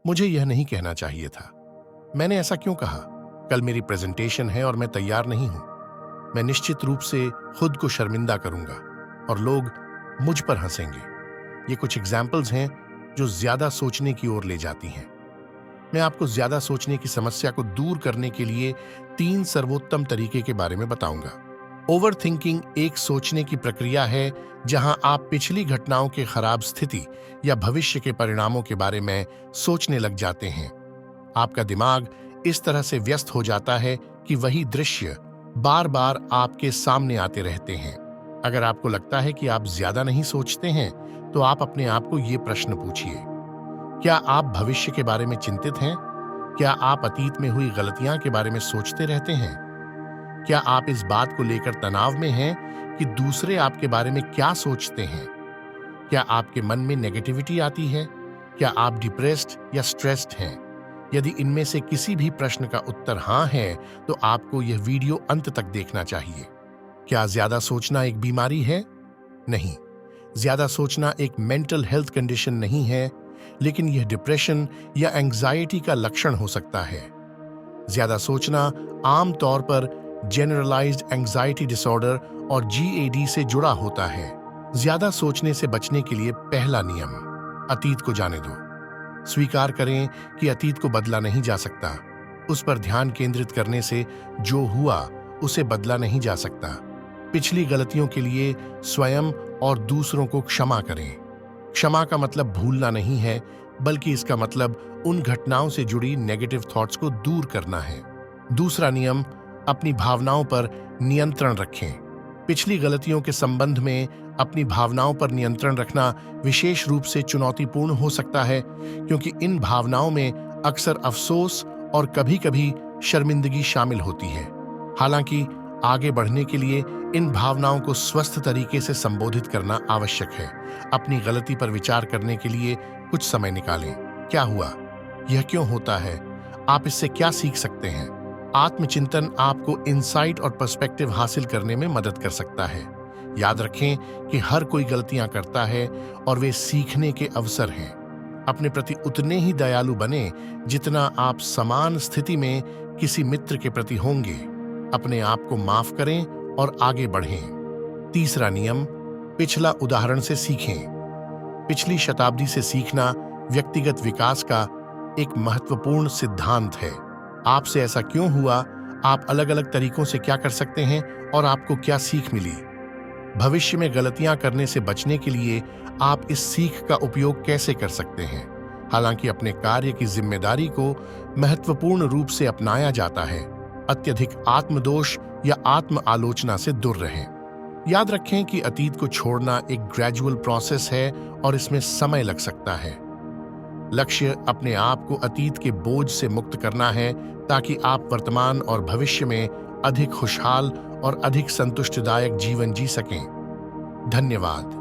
मुझे यह नहीं कहना चाहिए था। मैंने ऐसा क्यों कहा? कल मेरी प्रेजेंटेशन है और मैं तैयार नहीं हूं। मैं निश्चित रूप से खुद को शर्मिंदा करूंगा और लोग मुझ पर हंसेंगे। ये कुछ एग्जाम्पल्स हैं जो ज्यादा सोचने की ओर ले जाती हैं। मैं आपको ज्यादा सोचने की समस्या को दूर करने के लिए 3 सर्वोत्तम तरीके के बारे में बताऊंगा। ओवर थिंकिंग एक सोचने की प्रक्रिया है जहां आप पिछली घटनाओं के खराब स्थिति या भविष्य के परिणामों के बारे में सोचने लग जाते हैं। आपका दिमाग इस तरह से व्यस्त हो जाता है कि वही दृश्य बार बार आपके सामने आते रहते हैं। अगर आपको लगता है कि आप ज्यादा नहीं सोचते हैं, तो आप अपने आप को ये प्रश्न पूछिए: क्या आप भविष्य के बारे में चिंतित हैं? क्या आप अतीत में हुई गलतियां के बारे में सोचते रहते हैं? क्या आप इस बात को लेकर तनाव में हैं कि दूसरे आपके बारे में क्या सोचते हैं? क्या आपके मन में नेगेटिविटी आती है? क्या आप डिप्रेस्ड या स्ट्रेस्ड हैं? यदि इनमें से किसी भी प्रश्न का उत्तर हाँ है, तो आपको यह वीडियो अंत तक देखना चाहिए। क्या ज्यादा सोचना एक बीमारी है? नहीं, ज्यादा सोचना एक मेंटल हेल्थ कंडीशन नहीं है, लेकिन यह डिप्रेशन या एंग्जाइटी का लक्षण हो सकता है। ज्यादा सोचना आमतौर पर जनरलाइज्ड एंग्जाइटी डिसऑर्डर और GAD से जुड़ा होता है। ज्यादा सोचने से बचने के लिए पहला नियम: अतीत को जाने दो। स्वीकार करें कि अतीत को बदला नहीं जा सकता। उस पर ध्यान केंद्रित करने से जो हुआ उसे बदला नहीं जा सकता। पिछली गलतियों के लिए स्वयं और दूसरों को क्षमा करें। क्षमा का मतलब भूलना नहीं है, बल्कि इसका मतलब उन घटनाओं से जुड़ी नेगेटिव थॉट्स को दूर करना है। दूसरा नियम: अपनी भावनाओं पर नियंत्रण रखें। पिछली गलतियों के संबंध में अपनी भावनाओं पर नियंत्रण रखना विशेष रूप से चुनौतीपूर्ण हो सकता है, क्योंकि इन भावनाओं में अक्सर अफसोस और कभी-कभी शर्मिंदगी शामिल होती है। हालांकि आगे बढ़ने के लिए इन भावनाओं को स्वस्थ तरीके से संबोधित करना आवश्यक है। अपनी गलती पर विचार करने के लिए कुछ समय निकालें। क्या हुआ? यह क्यों होता है? आप इससे क्या सीख सकते हैं? आत्मचिंतन आपको इंसाइट और पर्सपेक्टिव हासिल करने में मदद कर सकता है। याद रखें कि हर कोई गलतियां करता है और वे सीखने के अवसर हैं। अपने प्रति उतने ही दयालु बने जितना आप समान स्थिति में किसी मित्र के प्रति होंगे। अपने आप को माफ करें और आगे बढ़ें। तीसरा नियम: पिछला उदाहरण से सीखें। पिछली शताब्दी से सीखना व्यक्तिगत विकास का एक महत्वपूर्ण सिद्धांत है। आपसे ऐसा क्यों हुआ? आप अलग अलग तरीकों से क्या कर सकते हैं और आपको क्या सीख मिली? भविष्य में गलतियां करने से बचने के लिए आप इस सीख का उपयोग कैसे कर सकते हैं? हालांकि अपने कार्य की जिम्मेदारी को महत्वपूर्ण रूप से अपनाया जाता है, अत्यधिक आत्मदोष या आत्म आलोचना से दूर रहें। याद रखें कि अतीत को छोड़ना एक ग्रेजुअल प्रोसेस है और इसमें समय लग सकता है। लक्ष्य अपने आप को अतीत के बोझ से मुक्त करना है, ताकि आप वर्तमान और भविष्य में अधिक खुशहाल और अधिक संतुष्टिदायक जीवन जी सकें। धन्यवाद।